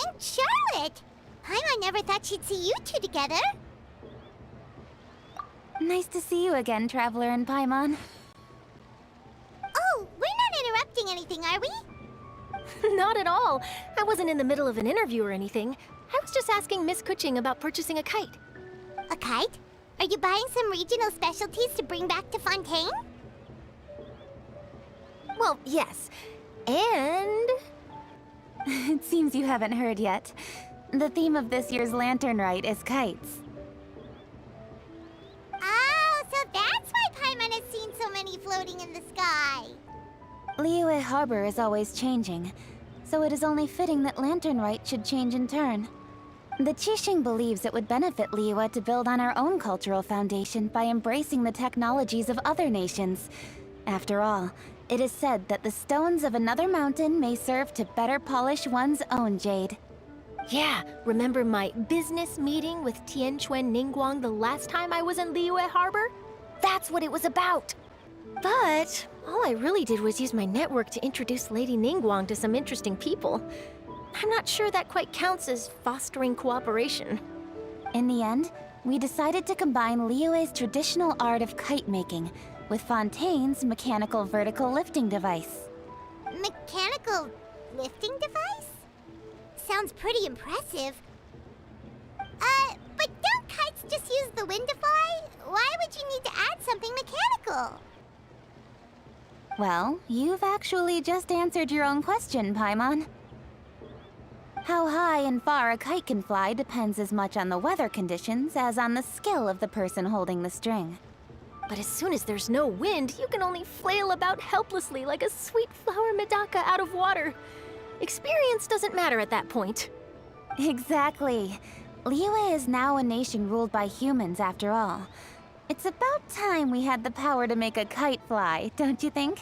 And Charlotte! I never thought she'd see you two together. Nice to see you again, Traveler and Paimon. Oh, we're not interrupting anything, are we? Not at all. I wasn't in the middle of an interview or anything. I was just asking Miss Kuching about purchasing a kite. A kite? Are you buying some regional specialties to bring back to Fontaine? Well, yes. And... It seems you haven't heard yet. The theme of this year's Lantern Rite is kites. Oh, so that's why Paimon has seen so many floating in the sky. Liyue Harbor is always changing, so it is only fitting that Lantern Rite should change in turn. The Qixing believes it would benefit Liyue to build on our own cultural foundation by embracing the technologies of other nations. After all, it is said that the stones of another mountain may serve to better polish one's own jade. Yeah, remember my business meeting with Tianquan Ningguang the last time I was in Liyue Harbor? That's what it was about. But all I really did was use my network to introduce Lady Ningguang to some interesting people. I'm not sure that quite counts as fostering cooperation. In the end, we decided to combine Liyue's traditional art of kite making with Fontaine's mechanical vertical lifting device. Mechanical lifting device? Sounds pretty impressive. But don't kites just use the wind to fly? Why would you need to add something mechanical? Well, you've actually just answered your own question, Paimon. How high and far a kite can fly depends as much on the weather conditions as on the skill of the person holding the string. But as soon as there's no wind, you can only flail about helplessly like a sweet flower medaka out of water. Experience doesn't matter at that point. Exactly. Liyue is now a nation ruled by humans, after all. It's about time we had the power to make a kite fly, don't you think?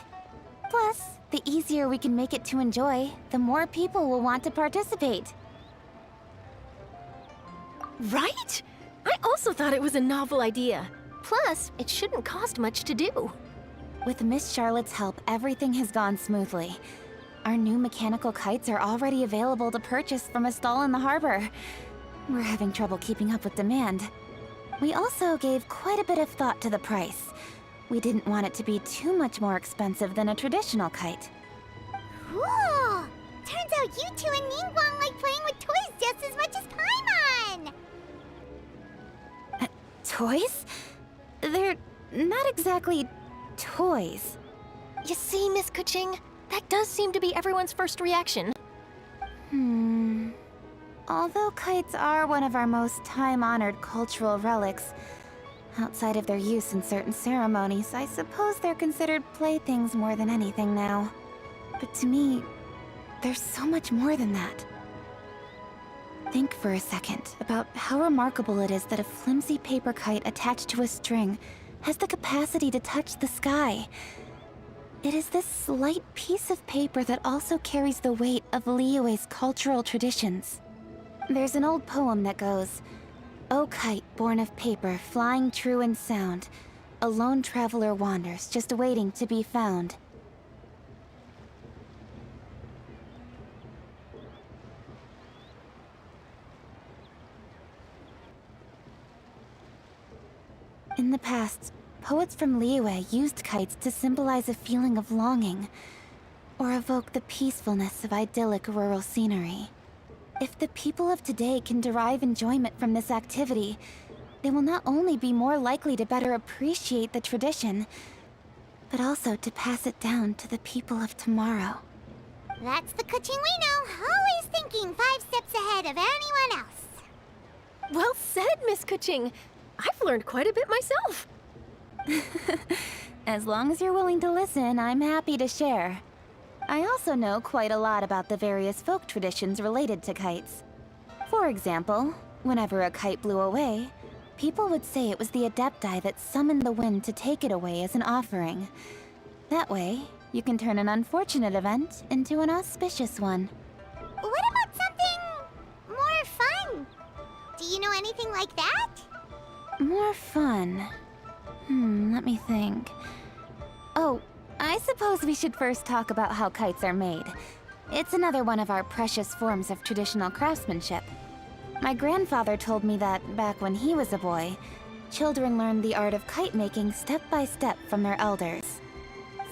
Plus, the easier we can make it to enjoy, the more people will want to participate. Right? I also thought it was a novel idea. Plus, it shouldn't cost much to do. With Miss Charlotte's help, everything has gone smoothly. Our new mechanical kites are already available to purchase from a stall in the harbor. We're having trouble keeping up with demand. We also gave quite a bit of thought to the price. We didn't want it to be too much more expensive than a traditional kite. Cool! Turns out you two and Ningguang like playing with toys just as much as Paimon! Toys? They're not exactly toys. You see, Miss Kuching? That does seem to be everyone's first reaction. Although kites are one of our most time-honored cultural relics, outside of their use in certain ceremonies, I suppose they're considered playthings more than anything now. But to me, there's so much more than that. Think for a second about how remarkable it is that a flimsy paper kite attached to a string has the capacity to touch the sky. It is this slight piece of paper that also carries the weight of Liyue's cultural traditions. There's an old poem that goes, "O kite born of paper, flying true and sound, a lone traveler wanders, just waiting to be found." In the past, poets from Liyue used kites to symbolize a feeling of longing, or evoke the peacefulness of idyllic rural scenery. If the people of today can derive enjoyment from this activity, they will not only be more likely to better appreciate the tradition, but also to pass it down to the people of tomorrow. That's the Kuching we know, always thinking 5 steps ahead of anyone else. Well said, Miss Kuching. I've learned quite a bit myself. As long as you're willing to listen, I'm happy to share. I also know quite a lot about the various folk traditions related to kites. For example, whenever a kite blew away, people would say it was the Adepti that summoned the wind to take it away as an offering. That way, you can turn an unfortunate event into an auspicious one. What about something more fun? Do you know anything like that? More fun. Let me think. Oh, I suppose we should first talk about how kites are made. It's another one of our precious forms of traditional craftsmanship. My grandfather told me that, back when he was a boy, children learned the art of kite making step by step from their elders.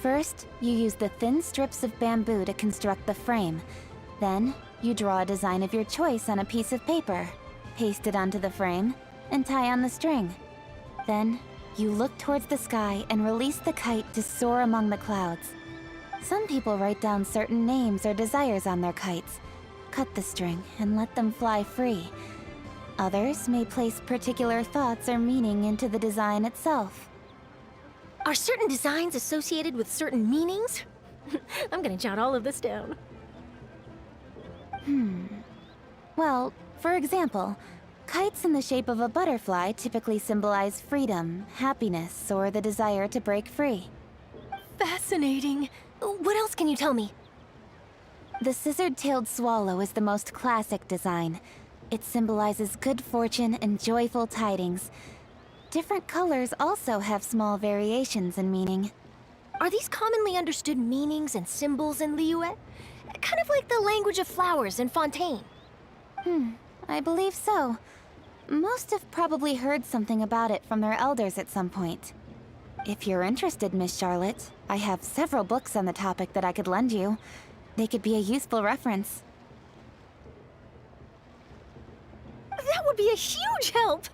First, you use the thin strips of bamboo to construct the frame. Then, you draw a design of your choice on a piece of paper, paste it onto the frame, and tie on the string. Then, you look towards the sky and release the kite to soar among the clouds. Some people write down certain names or desires on their kites, cut the string, and let them fly free. Others may place particular thoughts or meaning into the design itself. Are certain designs associated with certain meanings? I'm gonna jot all of this down. Well, for example, kites in the shape of a butterfly typically symbolize freedom, happiness, or the desire to break free. Fascinating. What else can you tell me? The scissored-tailed swallow is the most classic design. It symbolizes good fortune and joyful tidings. Different colors also have small variations in meaning. Are these commonly understood meanings and symbols in Liyue? Kind of like the language of flowers in Fontaine. I believe so. Most have probably heard something about it from their elders at some point. If you're interested, Miss Charlotte, I have several books on the topic that I could lend you. They could be a useful reference. That would be a huge help!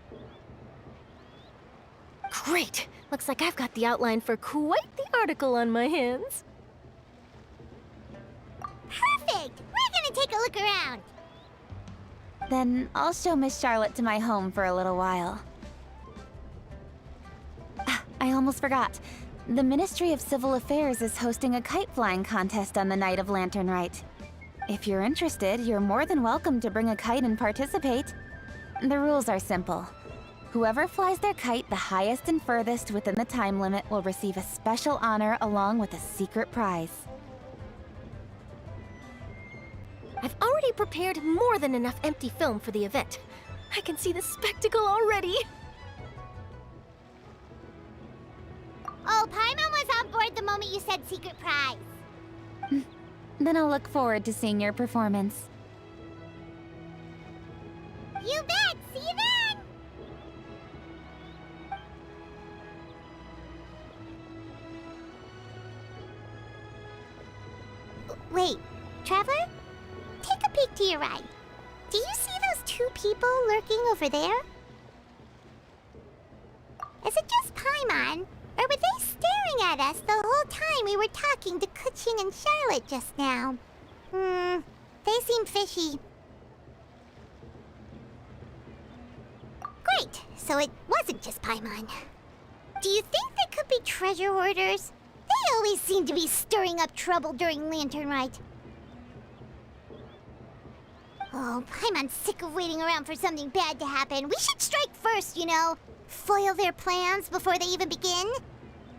Great! Looks like I've got the outline for quite the article on my hands. Perfect! We're gonna take a look around. Then I'll show Miss Charlotte to my home for a little while. I almost forgot. The Ministry of Civil Affairs is hosting a kite flying contest on the night of Lantern Rite. If you're interested, you're more than welcome to bring a kite and participate. The rules are simple. Whoever flies their kite the highest and furthest within the time limit will receive a special honor along with a secret prize. I've already prepared more than enough empty film for the event. I can see the spectacle already. Oh, Paimon was on board the moment you said secret prize. Then I'll look forward to seeing your performance. You bet! See you then! Wait, Traveler? Take a peek to your right. Do you see those 2 people lurking over there? Is it just Paimon? Or were they staring at us the whole time we were talking to Kuching and Charlotte just now? They seem fishy. Great, so it wasn't just Paimon. Do you think they could be treasure hoarders? They always seem to be stirring up trouble during Lantern Rite. Oh, Paimon's sick of waiting around for something bad to happen. We should strike first, you know. Foil their plans before they even begin.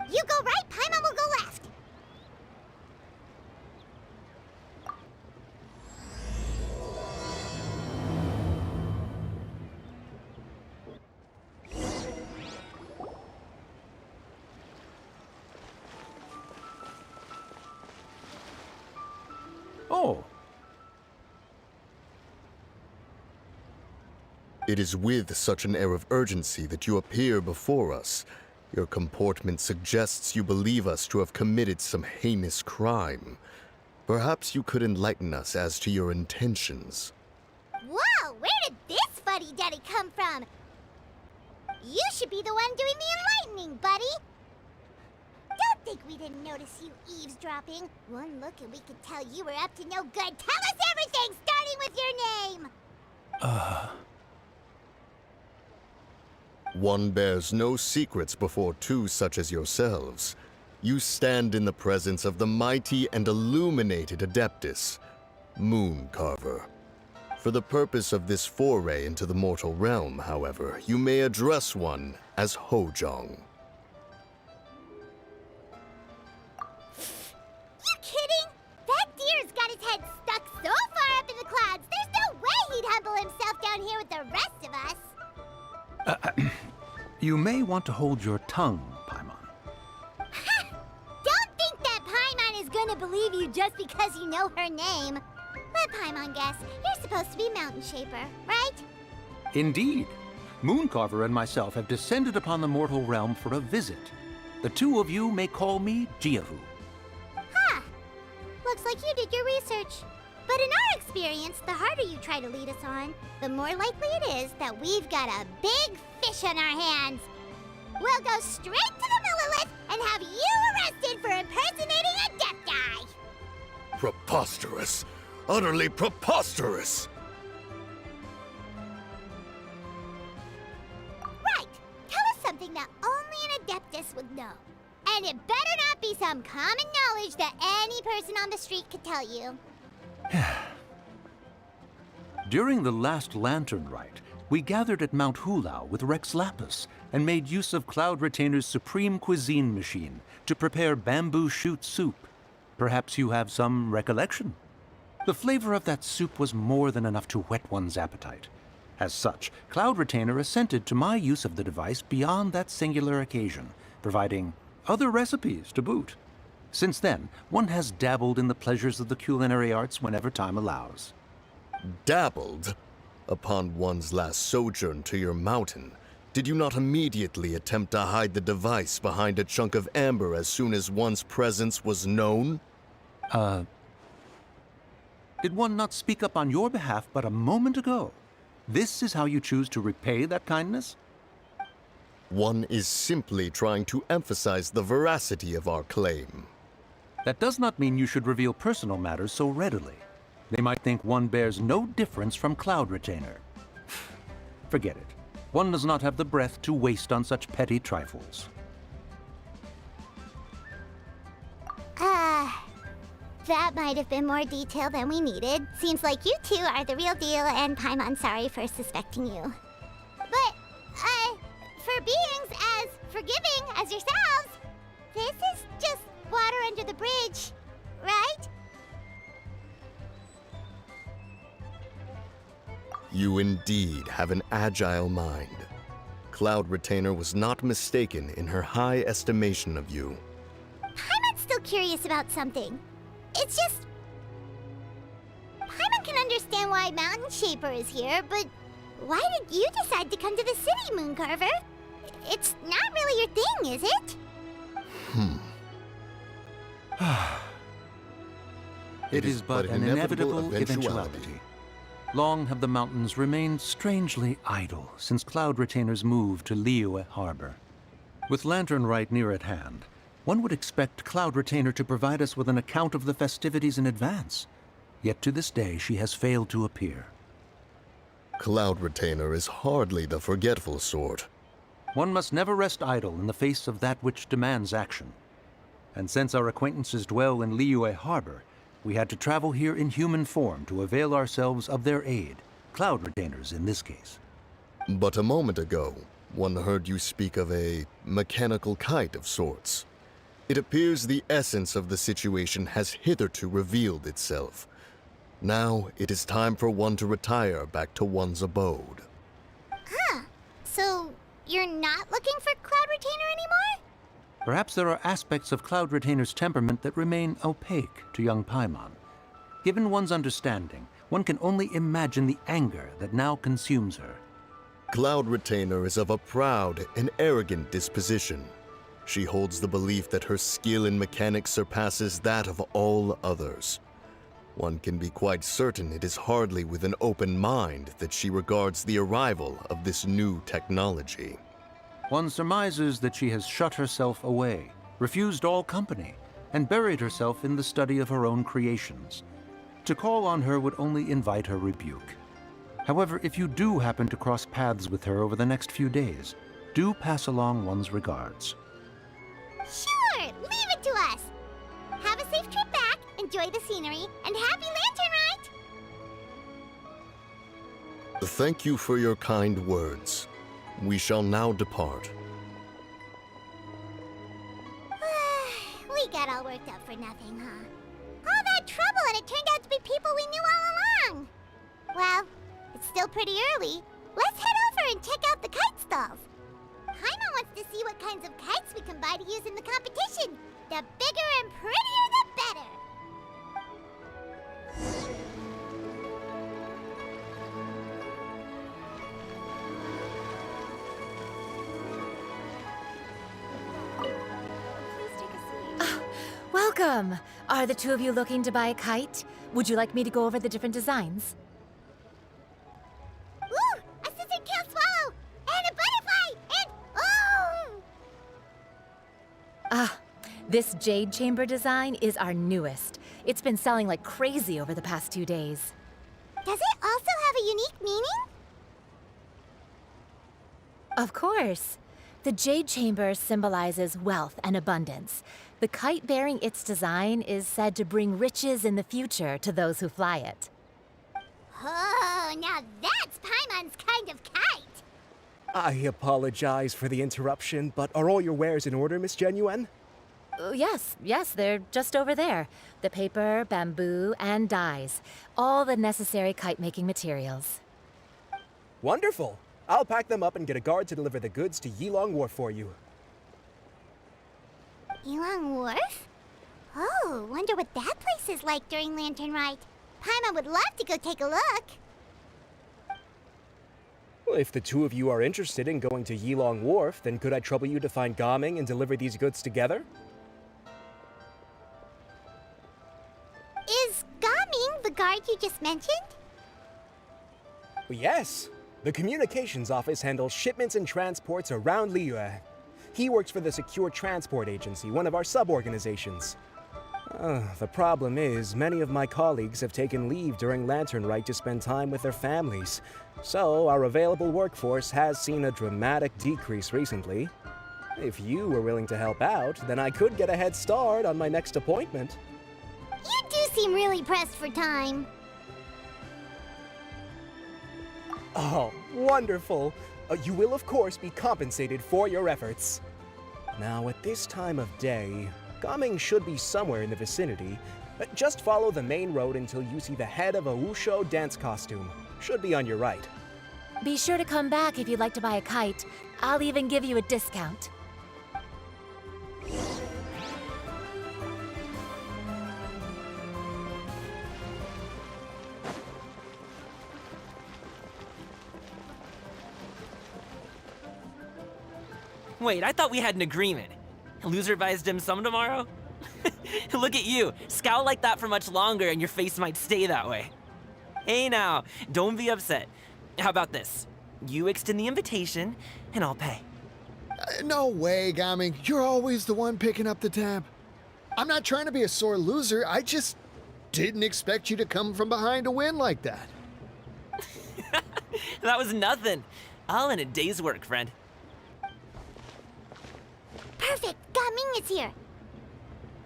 You go right, Paimon will go left. Oh. It is with such an air of urgency that you appear before us. Your comportment suggests you believe us to have committed some heinous crime. Perhaps you could enlighten us as to your intentions. Whoa, where did this fuddy-duddy come from? You should be the one doing the enlightening, buddy. Don't think we didn't notice you eavesdropping. One look and we could tell you were up to no good. Tell us everything, starting with your name! One bears no secrets before two such as yourselves. You stand in the presence of the mighty and illuminated Adeptus, Moon Carver. For the purpose of this foray into the mortal realm, however, you may address one as Hojong. You kidding? That deer's got his head stuck so far up in the clouds, there's no way he'd humble himself down here with the rest of us. You may want to hold your tongue, Paimon. Don't think that Paimon is gonna believe you just because you know her name. Let Paimon guess. You're supposed to be Mountain Shaper, right? Indeed. Mooncarver and myself have descended upon the mortal realm for a visit. The two of you may call me Jiahu. Huh. Looks like you did your research. But in our experience, the harder you try to lead us on, the more likely it is that we've got a big fish on our hands. We'll go straight to the Millilith and have you arrested for impersonating a deaf guy. Preposterous! Utterly preposterous! Right. Tell us something that only an Adeptus would know. And it better not be some common knowledge that any person on the street could tell you. During the last Lantern Rite, we gathered at Mount Hulao with Rex Lapis and made use of Cloud Retainer's supreme cuisine machine to prepare bamboo shoot soup. Perhaps you have some recollection? The flavor of that soup was more than enough to whet one's appetite. As such, Cloud Retainer assented to my use of the device beyond that singular occasion, providing other recipes to boot. Since then, one has dabbled in the pleasures of the culinary arts whenever time allows. Dabbled? Upon one's last sojourn to your mountain, did you not immediately attempt to hide the device behind a chunk of amber as soon as one's presence was known? Did one not speak up on your behalf but a moment ago? This is how you choose to repay that kindness? One is simply trying to emphasize the veracity of our claim. That does not mean you should reveal personal matters so readily. They might think one bears no difference from Cloud Retainer. Forget it. One does not have the breath to waste on such petty trifles. That might have been more detail than we needed. Seems like you two are the real deal, and Paimon sorry for suspecting you. But, for beings as forgiving as yourselves, this is just water under the bridge, right? You indeed have an agile mind. Cloud Retainer was not mistaken in her high estimation of you. Paimon's still curious about something. It's just... Paimon can understand why Mountain Shaper is here, but why did you decide to come to the city, Mooncarver? It's not really your thing, is it? It is but an inevitable eventuality. Long have the mountains remained strangely idle since Cloud Retainer's move to Liyue Harbor. With Lantern Rite near at hand, one would expect Cloud Retainer to provide us with an account of the festivities in advance. Yet to this day, she has failed to appear. Cloud Retainer is hardly the forgetful sort. One must never rest idle in the face of that which demands action. And since our acquaintances dwell in Liyue Harbor, we had to travel here in human form to avail ourselves of their aid, Cloud Retainers in this case. But a moment ago, one heard you speak of a mechanical kite of sorts. It appears the essence of the situation has hitherto revealed itself. Now it is time for one to retire back to one's abode. So, you're not looking for Cloud Retainer anymore? Perhaps there are aspects of Cloud Retainer's temperament that remain opaque to young Paimon. Given one's understanding, one can only imagine the anger that now consumes her. Cloud Retainer is of a proud and arrogant disposition. She holds the belief that her skill in mechanics surpasses that of all others. One can be quite certain it is hardly with an open mind that she regards the arrival of this new technology. One surmises that she has shut herself away, refused all company, and buried herself in the study of her own creations. To call on her would only invite her rebuke. However, if you do happen to cross paths with her over the next few days, do pass along one's regards. Sure, leave it to us. Have a safe trip back, enjoy the scenery, and happy Lantern Rite! Thank you for your kind words. We shall now depart. We got all worked up for nothing, huh? All that trouble and it turned out to be people we knew all along! Well, it's still pretty early. Let's head over and check out the kite stalls. Paimon wants to see what kinds of kites we can buy to use in the competition. The bigger and prettier, the better! Welcome! Are the two of you looking to buy a kite? Would you like me to go over the different designs? Ooh! A scissor-tail swallow! And a butterfly! And... oh! This jade chamber design is our newest. It's been selling like crazy over the past 2 days. Does it also have a unique meaning? Of course. The jade chamber symbolizes wealth and abundance. The kite bearing its design is said to bring riches in the future to those who fly it. Oh, now that's Paimon's kind of kite! I apologize for the interruption, but are all your wares in order, Miss Xianyun? Yes, they're just over there. The paper, bamboo, and dyes. All the necessary kite-making materials. Wonderful! I'll pack them up and get a guard to deliver the goods to Yilong Wharf for you. Yilong Wharf? Oh, wonder what that place is like during Lantern Rite. Paimon would love to go take a look. Well, if the two of you are interested in going to Yilong Wharf, then could I trouble you to find Gaming and deliver these goods together? Is Gaming the guard you just mentioned? Well, yes. The communications office handles shipments and transports around Liyue. He works for the Secure Transport Agency, one of our sub-organizations. The problem is, many of my colleagues have taken leave during Lantern Rite to spend time with their families. So, our available workforce has seen a dramatic decrease recently. If you were willing to help out, then I could get a head start on my next appointment. You do seem really pressed for time. Oh, wonderful! You will, of course, be compensated for your efforts. Now, at this time of day, Gaming should be somewhere in the vicinity. Just follow the main road until you see the head of a Wushu dance costume. Should be on your right. Be sure to come back if you'd like to buy a kite. I'll even give you a discount. Wait, I thought we had an agreement. Loser buys dim sum tomorrow? Look at you, scowl like that for much longer and your face might stay that way. Hey now, don't be upset. How about this? You extend the invitation, and I'll pay. No way, Gaming. You're always the one picking up the tab. I'm not trying to be a sore loser. I just didn't expect you to come from behind to win like that. That was nothing. All in a day's work, friend. Perfect, Gaming is here.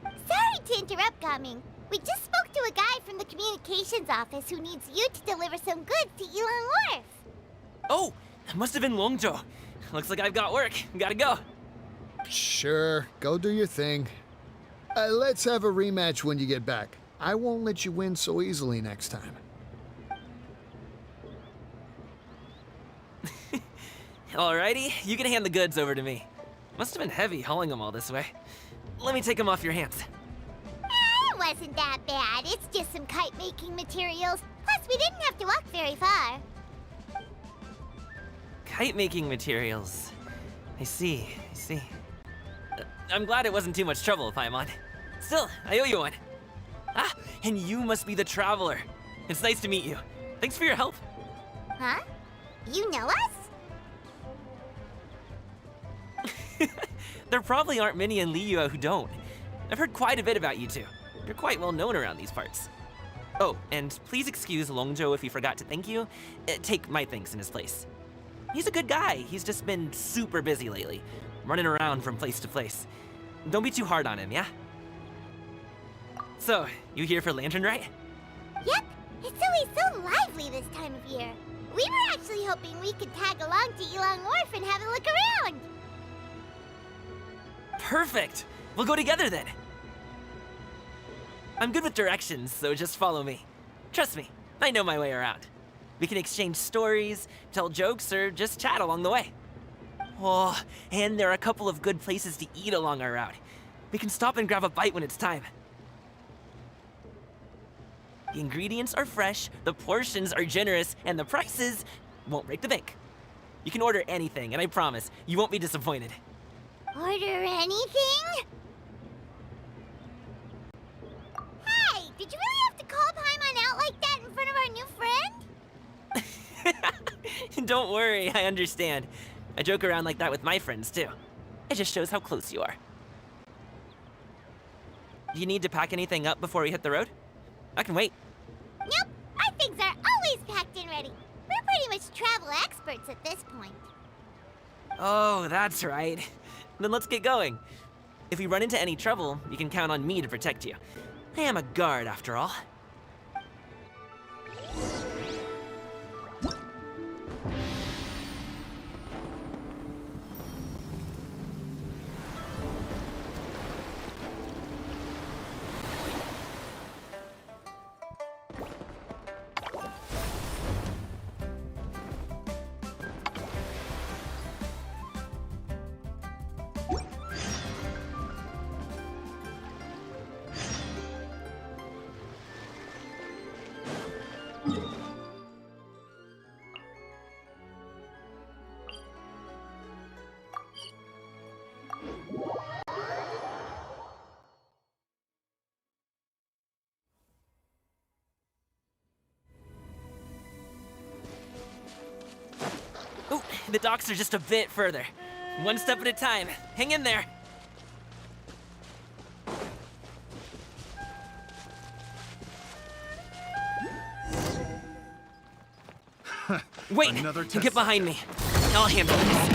Sorry to interrupt, Gaming. We just spoke to a guy from the communications office who needs you to deliver some goods to Yilong Wharf. Oh, that must have been Longzhou. Looks like I've got work. Gotta go. Sure, go do your thing. Let's have a rematch when you get back. I won't let you win so easily next time. Alrighty, you can hand the goods over to me. Must have been heavy hauling them all this way. Let me take them off your hands. It wasn't that bad. It's just some kite-making materials. Plus, we didn't have to walk very far. Kite-making materials. I see. I'm glad it wasn't too much trouble, Paimon. Still, I owe you one. Ah, and you must be the traveler. It's nice to meet you. Thanks for your help. Huh? You know us? There probably aren't many in Liyue who don't. I've heard quite a bit about you two. You're quite well known around these parts. Oh, and please excuse Longzhou if he forgot to thank you. Take my thanks in his place. He's a good guy. He's just been super busy lately, running around from place to place. Don't be too hard on him, yeah? So, you here for Lantern Rite? Yep, it's always so lively this time of year. We were actually hoping we could tag along to Yilong Wharf and have a look around. Perfect! We'll go together then. I'm good with directions, so just follow me. Trust me, I know my way around. We can exchange stories, tell jokes, or just chat along the way. Oh, and there are a couple of good places to eat along our route. We can stop and grab a bite when it's time. The ingredients are fresh, the portions are generous, and the prices won't break the bank. You can order anything, and I promise, you won't be disappointed. Order anything? Hey, did you really have to call Paimon out like that in front of our new friend? Don't worry, I understand. I joke around like that with my friends, too. It just shows how close you are. Do you need to pack anything up before we hit the road? I can wait. Nope, our things are always packed and ready. We're pretty much travel experts at this point. Oh, that's right. Then let's get going. If we run into any trouble, you can count on me to protect you. I am a guard, after all. Oh, the docks are just a bit further. One step at a time. Hang in there. Wait, Another test. get behind me. I'll handle this.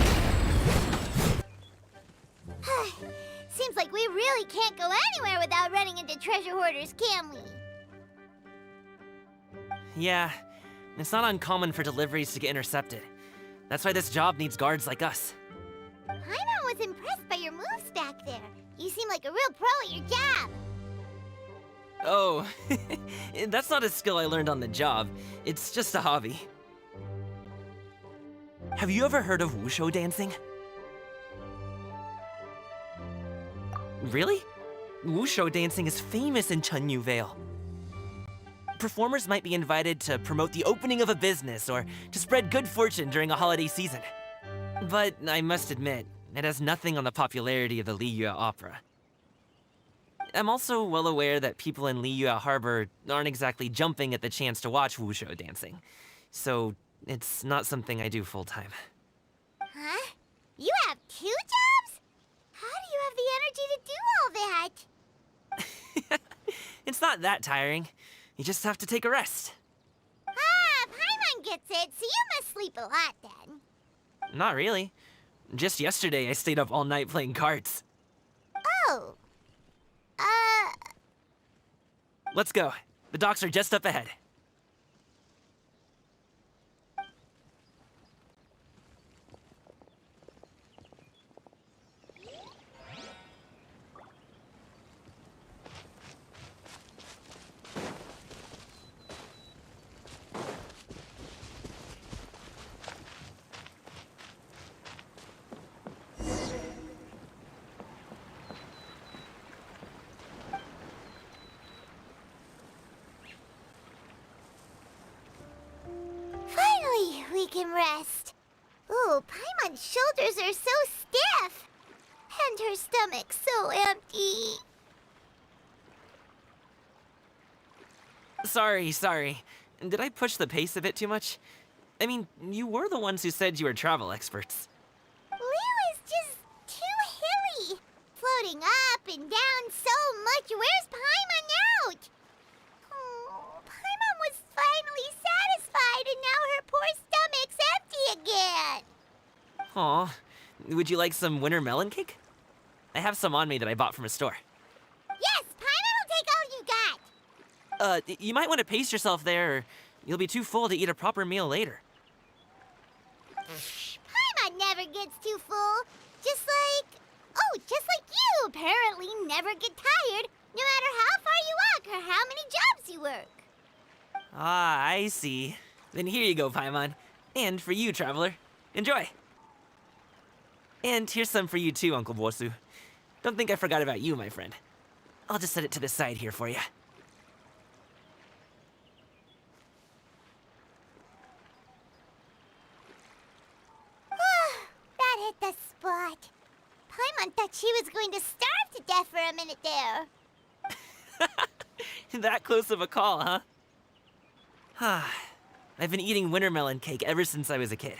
Seems like we really can't go anywhere without running into treasure hoarders, can we? Yeah, it's not uncommon for deliveries to get intercepted. That's why this job needs guards like us. Paimon was impressed by your moves back there. You seem like a real pro at your job. Oh, that's not a skill I learned on the job. It's just a hobby. Have you ever heard of wushu dancing? Really? Wushu dancing is famous in Chenyu Vale. Performers might be invited to promote the opening of a business or to spread good fortune during a holiday season. But I must admit, it has nothing on the popularity of the Liyue opera. I'm also well aware that people in Liyue Harbor aren't exactly jumping at the chance to watch wushu dancing. So it's not something I do full-time. Huh? You have 2 jobs? How do you have the energy to do all that? It's not that tiring. You just have to take a rest. Ah, Paimon gets it, so you must sleep a lot then. Not really. Just yesterday, I stayed up all night playing cards. Oh. Let's go. The docks are just up ahead. Finally, we can rest. Ooh, Paimon's shoulders are so stiff. And her stomach so empty. Sorry. Did I push the pace a bit too much? I mean, you were the ones who said you were travel experts. Liyue is just too hilly. and down so much. Where's Paimon out? Oh, Paimon was finally satisfied, and now her poor stomach's empty again. Aw, would you like some winter melon cake? I have some on me that I bought from a store. Yes, Paimon will take all you got. You might want to pace yourself there, or you'll be too full to eat a proper meal later. Paimon never gets too full. Just like you apparently never get tired, no matter how far you walk or how many jobs you work. Ah, I see. Then here you go, Paimon. And for you, traveler. Enjoy. And here's some for you too, Uncle Bosu. Don't think I forgot about you, my friend. I'll just set it to the side here for you. That hit the spot. Paimon thought she was going to starve to death for a minute there. That close of a call, huh? I've been eating winter melon cake ever since I was a kid.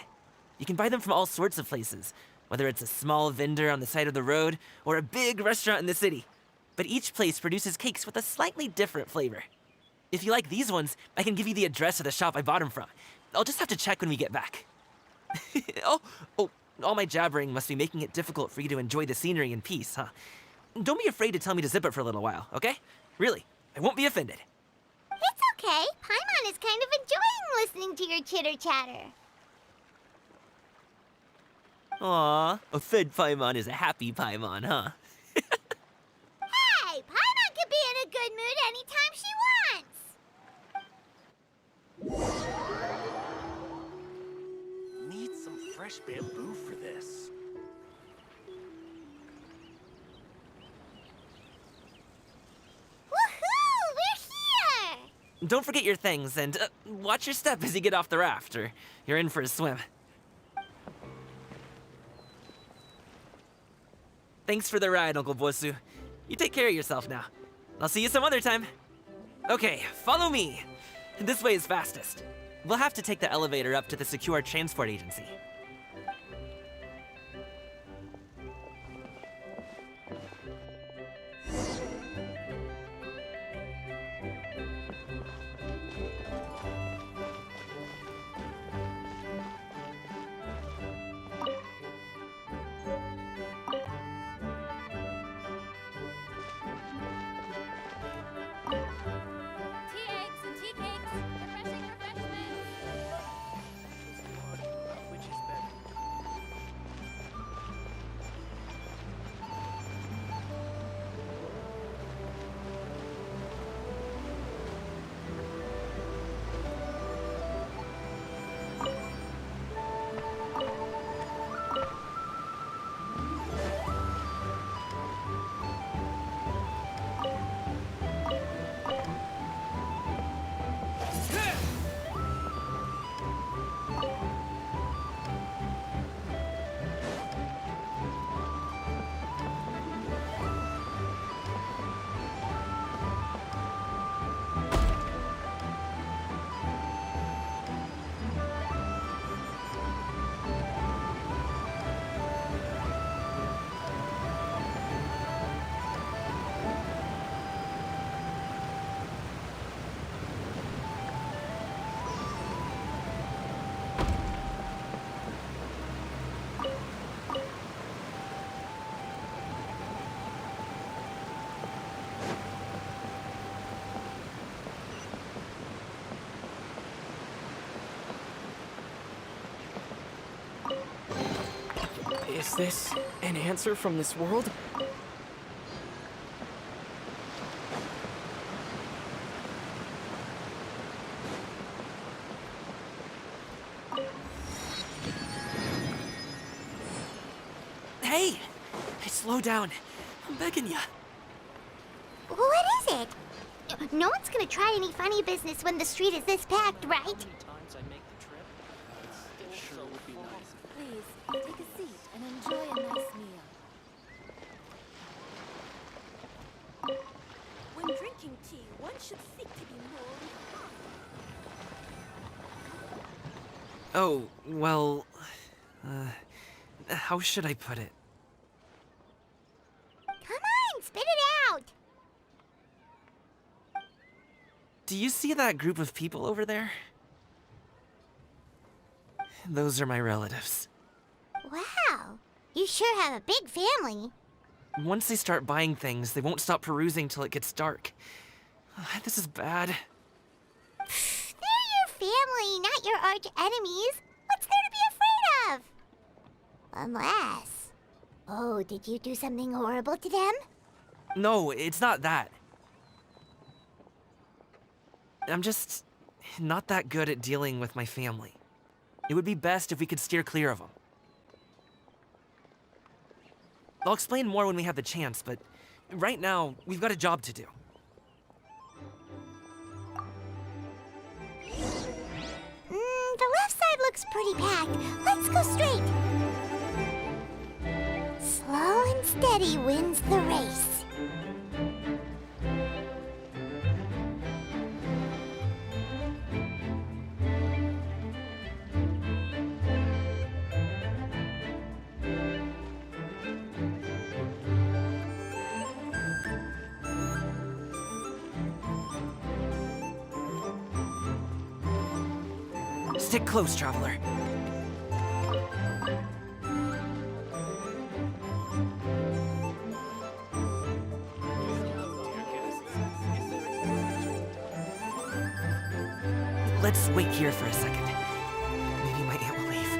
You can buy them from all sorts of places, whether it's a small vendor on the side of the road or a big restaurant in the city. But each place produces cakes with a slightly different flavor. If you like these ones, I can give you the address of the shop I bought them from. I'll just have to check when we get back. Oh, all my jabbering must be making it difficult for you to enjoy the scenery in peace, huh? Don't be afraid to tell me to zip it for a little while, okay? Really, I won't be offended. It's okay. Paimon is kind of enjoying listening to your chitter-chatter. Aw, a fed Paimon is a happy Paimon, huh? Hey, Paimon can be in a good mood anytime she wants. Need some fresh bamboo for this. Woohoo! We're here! Don't forget your things, and watch your step as you get off the raft, or you're in for a swim. Thanks for the ride, Uncle Bosu. You take care of yourself now. I'll see you some other time. Okay, follow me. This way is fastest. We'll have to take the elevator up to the secure transport agency. Tea eggs and tea cakes. Refreshing refreshments. Which is better? Is this an answer from this world? Hey! Slow down. I'm begging ya. What is it? No one's gonna try any funny business when the street is this packed, right? Times I make the trip, it sure would be nice. Please, take a seat and enjoy a nice meal. When drinking tea, one should seek to be more refined. Oh, well... how should I put it? Come on, spit Do you see that group of people over there? Those are my relatives. Wow, you sure have a big family. Once they start buying things, they won't stop perusing till it gets dark. This is bad. They're your family, not your arch enemies. What's there to be afraid of? Unless... Oh, did you do something horrible to them? No, it's not that. I'm just not that good at dealing with my family. It would be best if we could steer clear of them. I'll explain more when we have the chance, but right now, we've got a job to do. The left side looks pretty packed. Let's go straight. Slow and steady wins the race. Stick close, traveler. Let's wait here for a second. Maybe my aunt will leave.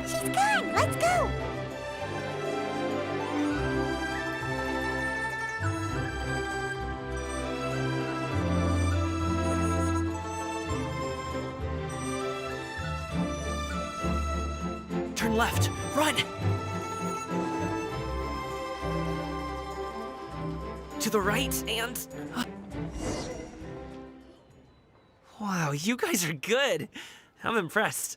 She's gone. Let's go. Turn left. Run! To the right and... Wow, you guys are good. I'm impressed.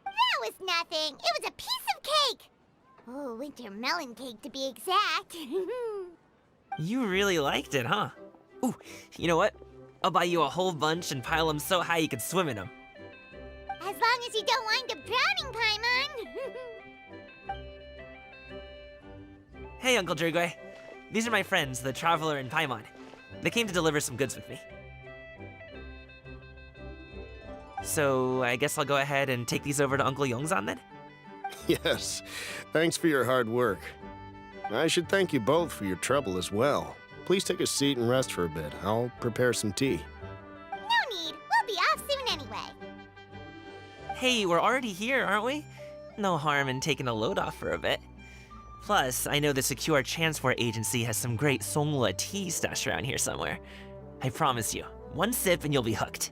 That was nothing. It was a piece of cake. Oh, winter melon cake to be exact. You really liked it, huh? Ooh, you know what? I'll buy you a whole bunch and pile them so high you could swim in them. As long as you don't wind up drowning, Paimon. Hey, Uncle Jirgwe. These are my friends, the Traveler and Paimon. They came to deliver some goods with me. So, I guess I'll go ahead and take these over to Uncle Yongzan then? Yes, thanks for your hard work. I should thank you both for your trouble as well. Please take a seat and rest for a bit. I'll prepare some tea. No need. We'll be off soon anyway. Hey, we're already here, aren't we? No harm in taking a load off for a bit. Plus, I know the Secure Transport Agency has some great Songhua tea stashed around here somewhere. I promise you, one sip and you'll be hooked.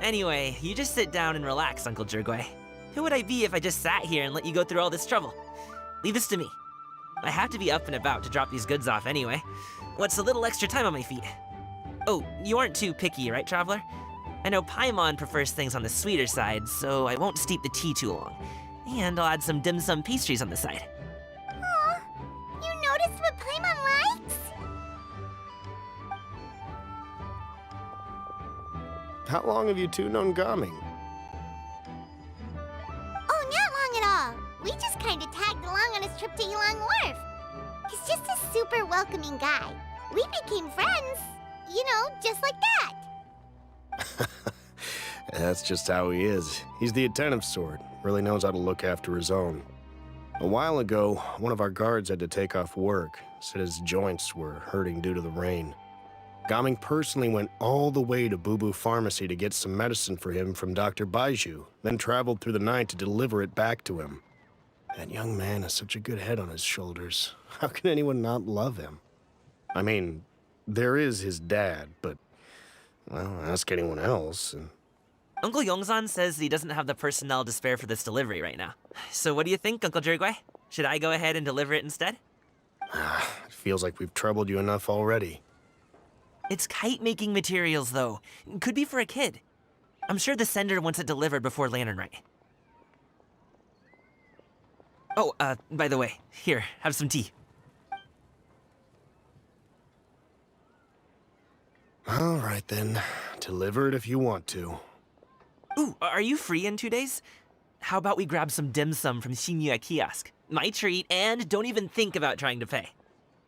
Anyway, you just sit down and relax, Uncle Jirgwe. Who would I be if I just sat here and let you go through all this trouble? Leave this to me. I have to be up and about to drop these goods off anyway. What's a little extra time on my feet? Oh, you aren't too picky, right, Traveler? I know Paimon prefers things on the sweeter side, so I won't steep the tea too long. And I'll add some dim sum pastries on the side. Aw, you noticed what Paimon likes? How long have you two known Gaming? Oh, not long at all. We just kind of tagged along on his trip to Yulong Wharf. He's just a super welcoming guy. We became friends, you know, just like that. That's just how he is. He's the attentive sort, really knows how to look after his own. A while ago, one of our guards had to take off work, said his joints were hurting due to the rain. Gaming personally went all the way to Boo Boo Pharmacy to get some medicine for him from Dr. Baiju, then traveled through the night to deliver it back to him. That young man has such a good head on his shoulders. How can anyone not love him? I mean, there is his dad, but, well, ask anyone else, and... Uncle Yongzan says he doesn't have the personnel to spare for this delivery right now. So what do you think, Uncle Jirgwe? Should I go ahead and deliver it instead? It feels like we've troubled you enough already. It's kite-making materials, though. Could be for a kid. I'm sure the sender wants it delivered before Lantern Rite. Oh, by the way, here, have some tea. All right, then. Deliver it if you want to. Ooh, are you free in 2 days? How about we grab some dim sum from Xianyun kiosk? My treat, and don't even think about trying to pay.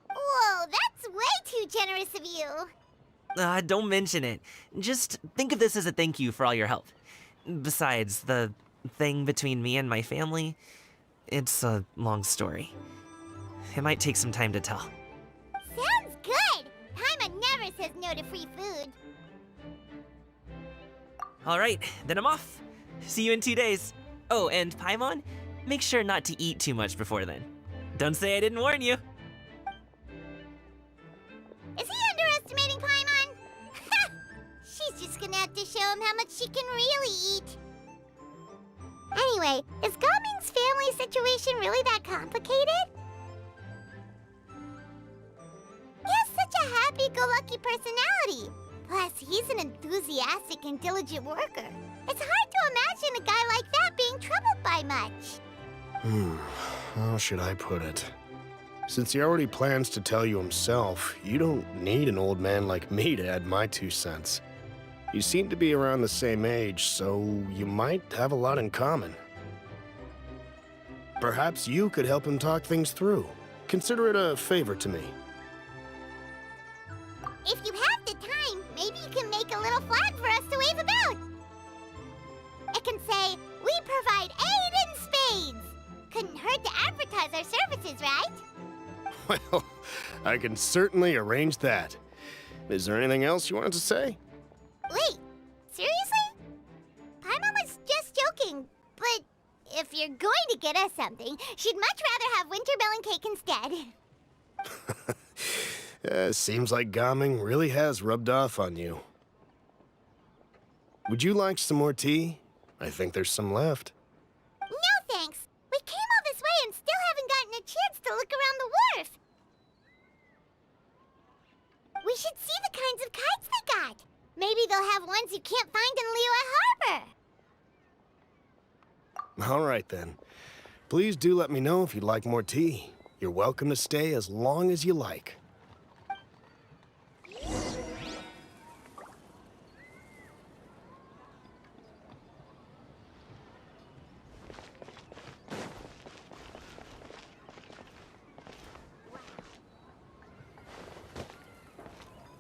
Whoa, that's way too generous of you. Don't mention it. Just think of this as a thank you for all your help. Besides, the thing between me and my family, it's a long story. It might take some time to tell. Sounds good. Paimon never says no to free food. All right, then I'm off. See you in 2 days. Oh, and Paimon, make sure not to eat too much before then. Don't say I didn't warn you. Is he underestimating Paimon? She's just gonna have to show him how much she can really eat. Anyway, is Gaming's family situation really that complicated? He has such a happy-go-lucky personality. Plus, he's an enthusiastic and diligent worker. It's hard to imagine a guy like that being troubled by much. How should I put it? Since he already plans to tell you himself, you don't need an old man like me to add my 2 cents. You seem to be around the same age, so you might have a lot in common. Perhaps you could help him talk things through. Consider it a favor to me. If you have the time, maybe you can make a little flag for us to wave about. It can say, "We provide aid in spades." Couldn't hurt to advertise our services, right? Well, I can certainly arrange that. Is there anything else you wanted to say? Wait, seriously? Paimon was just joking, but if you're going to get us something, she'd much rather have wintermelon cake instead. Seems like Gaming really has rubbed off on you. Would you like some more tea? I think there's some left. No thanks. We came all this way and still haven't gotten a chance to look around the wharf. We should see the kinds of kites they got. Maybe they'll have ones you can't find in Liyue Harbor. All right, then. Please do let me know if you'd like more tea. You're welcome to stay as long as you like.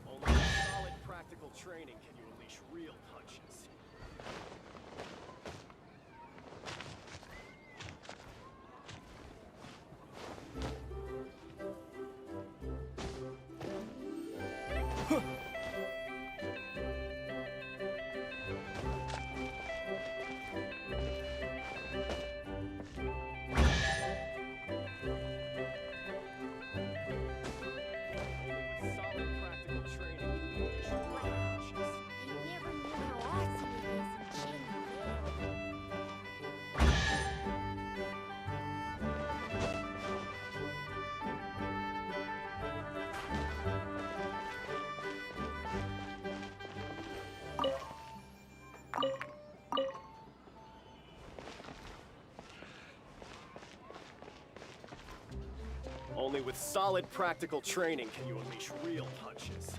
Only solid practical training can you unleash real punches. Solid practical training can you unleash real punches. I never knew how awesome it is in Shanghai. Only with solid practical training can you unleash real punches.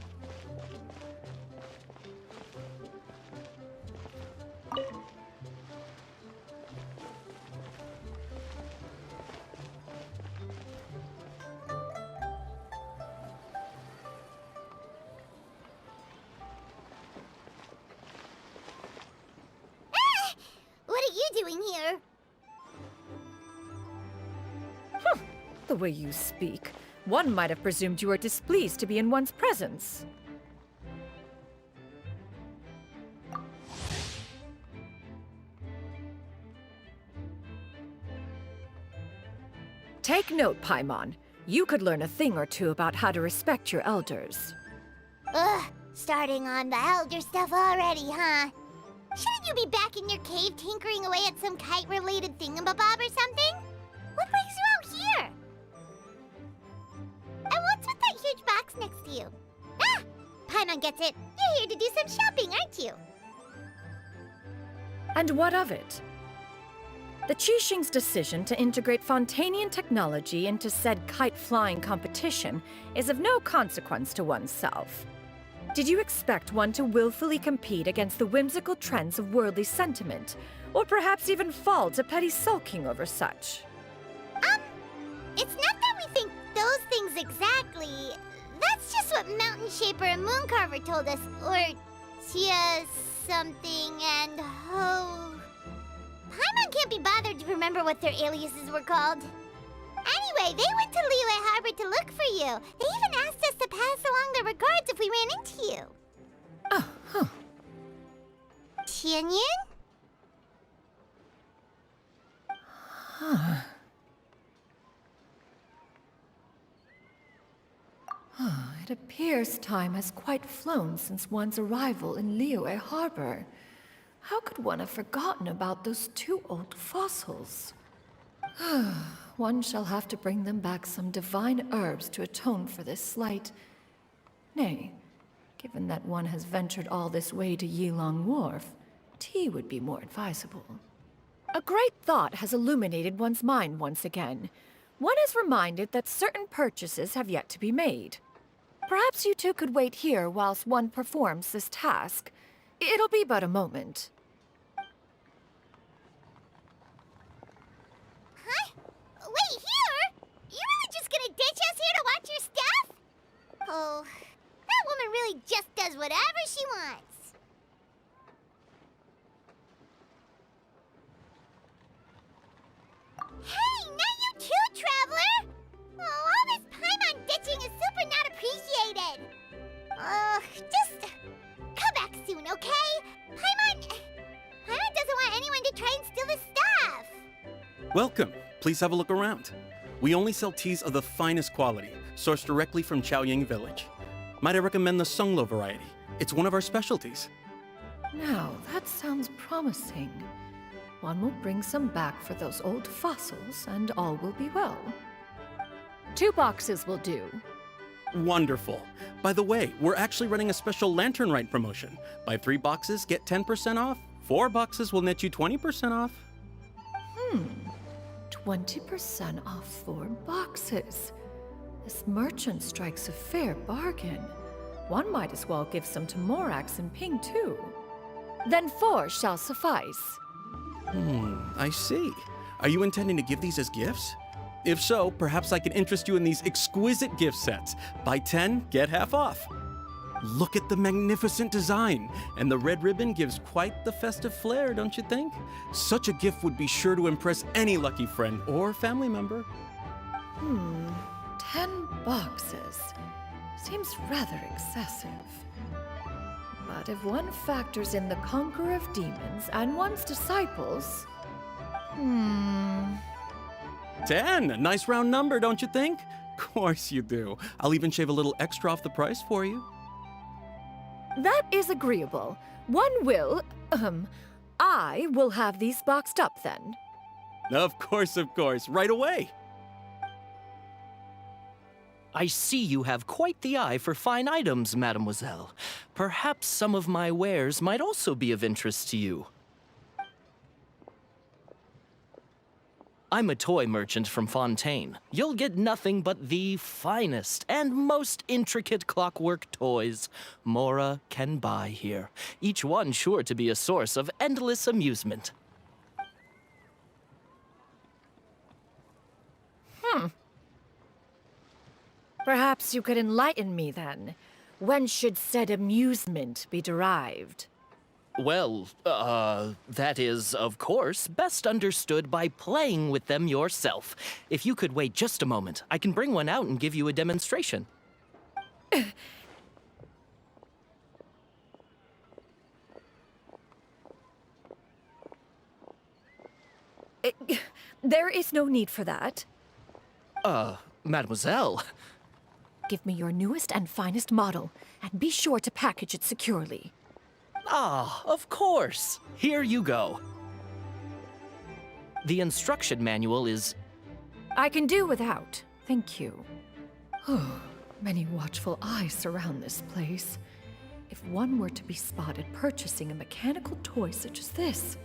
What are you doing here? The way you speak, one might have presumed you were displeased to be in one's presence. Take note, Paimon. You could learn a thing or two about how to respect your elders. Ugh, starting on the elder stuff already, huh? Shouldn't you be back in your cave tinkering away at some kite-related thingamabob or something? What brings you out here? And what's with that huge box next to you? Ah! Paimon gets it. You're here to do some shopping, aren't you? And what of it? The Qixing's decision to integrate Fontanian technology into said kite-flying competition is of no consequence to oneself. Did you expect one to willfully compete against the whimsical trends of worldly sentiment? Or perhaps even fall to petty sulking over such? It's not that we think those things exactly. That's just what Mountain Shaper and Moon Carver told us. Or Tia something and Ho. Paimon can't be bothered to remember what their aliases were called. Anyway, they went to Liyue Harbor to look for you. They even asked us to pass along their regards if we ran into you. Oh, huh. Xianyun? It appears time has quite flown since one's arrival in Liyue Harbor. How could one have forgotten about those two old fossils? One shall have to bring them back some divine herbs to atone for this slight. Nay, given that one has ventured all this way to Yilong Wharf, tea would be more advisable. A great thought has illuminated one's mind once again. One is reminded that certain purchases have yet to be made. Perhaps you two could wait here whilst one performs this task. It'll be but a moment. Huh? Wait, here? You really just gonna ditch us here to watch your stuff? Oh, that woman really just does whatever she wants. Hey, not you too, Traveler! Oh, all this Paimon ditching is super not appreciated. Just come back soon, okay? Paimon doesn't want anyone to try and steal his stuff. Welcome. Please have a look around. We only sell teas of the finest quality, sourced directly from Chaoying Village. Might I recommend the Sunglo variety? It's one of our specialties. Now, that sounds promising. One will bring some back for those old fossils, and all will be well. 2 boxes will do. Wonderful. By the way, we're actually running a special Lantern Rite promotion. Buy 3 boxes, get 10% off. 4 boxes will net you 20% off. 20% off 4 boxes. This merchant strikes a fair bargain. One might as well give some to Morax and Ping, too. Then 4 shall suffice. I see. Are you intending to give these as gifts? If so, perhaps I can interest you in these exquisite gift sets. Buy 10, get half off. Look at the magnificent design, and the red ribbon gives quite the festive flair, don't you think? Such a gift would be sure to impress any lucky friend or family member. 10 boxes. Seems rather excessive. But if one factors in the Conqueror of Demons and one's disciples... 10, a nice round number, don't you think? Course you do. I'll even shave a little extra off the price for you. That is agreeable. One will... I will have these boxed up then. Of course, right away. I see you have quite the eye for fine items, mademoiselle. Perhaps some of my wares might also be of interest to you. I'm a toy merchant from Fontaine. You'll get nothing but the finest and most intricate clockwork toys Mora can buy here. Each one sure to be a source of endless amusement. Perhaps you could enlighten me then. When should said amusement be derived? Well, that is, of course, best understood by playing with them yourself. If you could wait just a moment, I can bring one out and give you a demonstration. There is no need for that. Mademoiselle. Give me your newest and finest model, and be sure to package it securely. Ah, of course. Here you go. The instruction manual is... I can do without, thank you. Many watchful eyes surround this place. If one were to be spotted purchasing a mechanical toy such as this,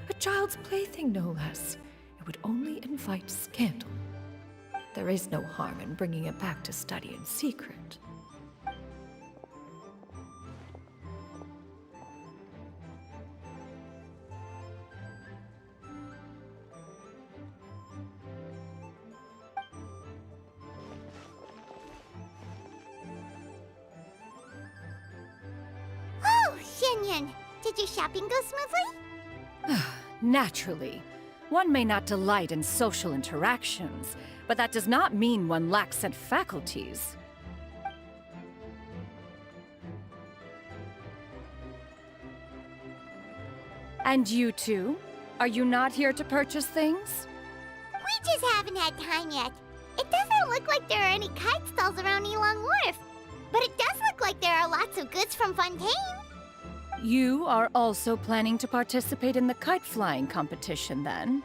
a child's plaything no less, it would only invite scandal. There is no harm in bringing it back to study in secret. Xianyun. Did your shopping go smoothly? Naturally. One may not delight in social interactions, but that does not mean one lacks in faculties. And you two? Are you not here to purchase things? We just haven't had time yet. It doesn't look like there are any kite stalls around Elong Wharf, but it does look like there are lots of goods from Fontaine. You are also planning to participate in the kite flying competition, then?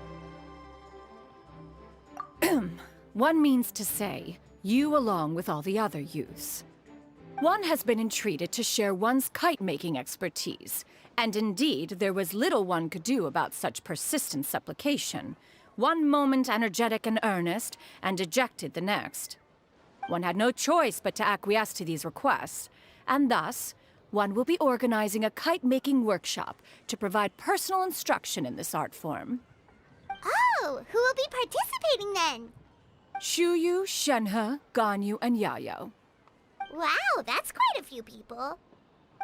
One means to say, you along with all the other youths. One has been entreated to share one's kite-making expertise, and indeed, there was little one could do about such persistent supplication. One moment energetic and earnest, and dejected the next. One had no choice but to acquiesce to these requests, and thus, one will be organizing a kite-making workshop to provide personal instruction in this art form. Oh, who will be participating then? Shuyu, Shenhe, Ganyu, and Yayo. Wow, that's quite a few people.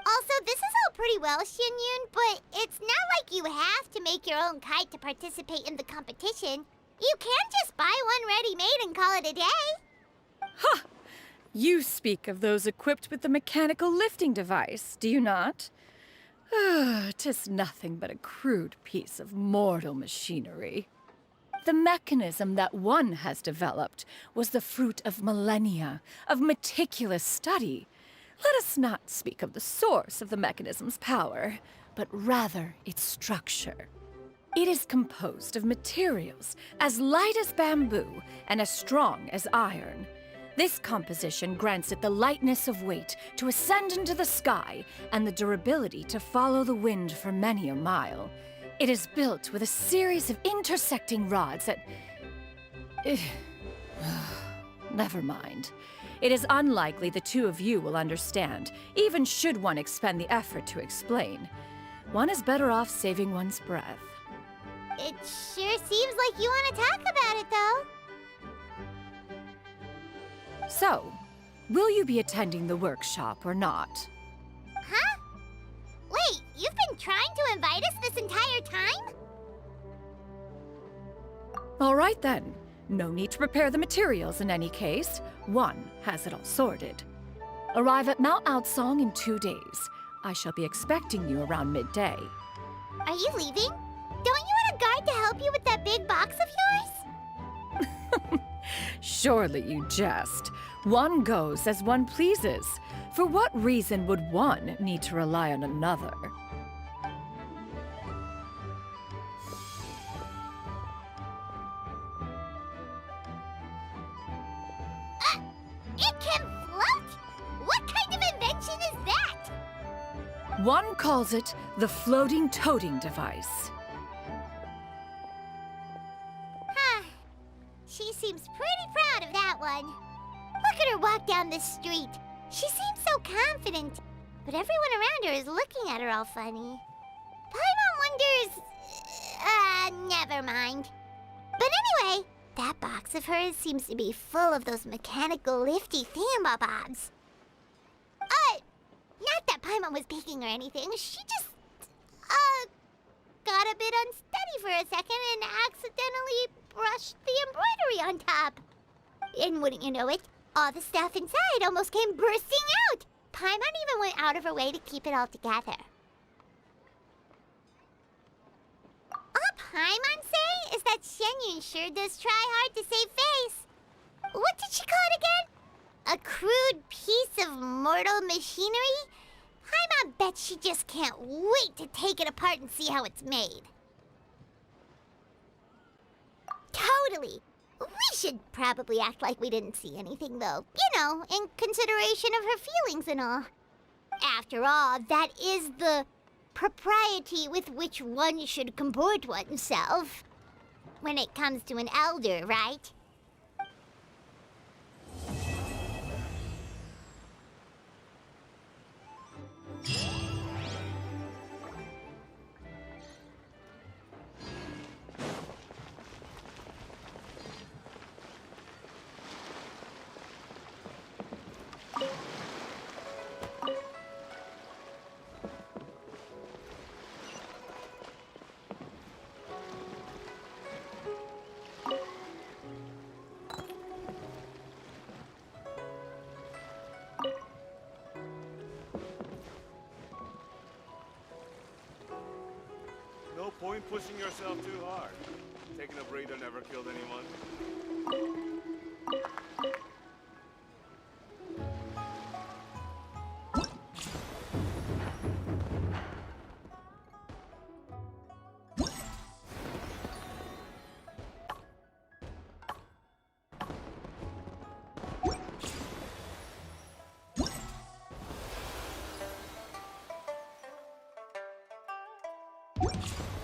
Also, this is all pretty well, Xianyun, but it's not like you have to make your own kite to participate in the competition. You can just buy one ready-made and call it a day. Ha! You speak of those equipped with the mechanical lifting device, do you not? 'Tis nothing but a crude piece of mortal machinery. The mechanism that one has developed was the fruit of millennia of meticulous study. Let us not speak of the source of the mechanism's power, but rather its structure. It is composed of materials as light as bamboo and as strong as iron. This composition grants it the lightness of weight to ascend into the sky and the durability to follow the wind for many a mile. It is built with a series of intersecting rods that... Never mind. It is unlikely the two of you will understand, even should one expend the effort to explain. One is better off saving one's breath. It sure seems like you want to talk about it, though. So, will you be attending the workshop or not? Huh? Wait, you've been trying to invite us this entire time? All right then. No need to prepare the materials in any case. One has it all sorted. Arrive at Mount Outsong in 2 days. I shall be expecting you around midday. Are you leaving? Don't you want a guard to help you with that big box of yours? Surely you jest. One goes as one pleases. For what reason would one need to rely on another? It can float? What kind of invention is that? One calls it the floating toting device. Huh. She seems pretty proud of that one. Look at her walk down the street. She seems so confident. But everyone around her is looking at her all funny. Paimon wonders... never mind. But anyway, that box of hers seems to be full of those mechanical lifty thingamabobs. Not that Paimon was peeking or anything. She just, got a bit unsteady for a second and accidentally brushed the embroidery on top. And wouldn't you know it, all the stuff inside almost came bursting out. Paimon even went out of her way to keep it all together. All Paimon say is that Xianyun sure does try hard to save face. What did she call it again? A crude piece of mortal machinery? Paimon bet she just can't wait to take it apart and see how it's made. Totally. We should probably act like we didn't see anything, though. You know, in consideration of her feelings and all. After all, that is the propriety with which one should comport oneself. When it comes to an elder, right? point pushing yourself too hard. Taking a breather never killed anyone. You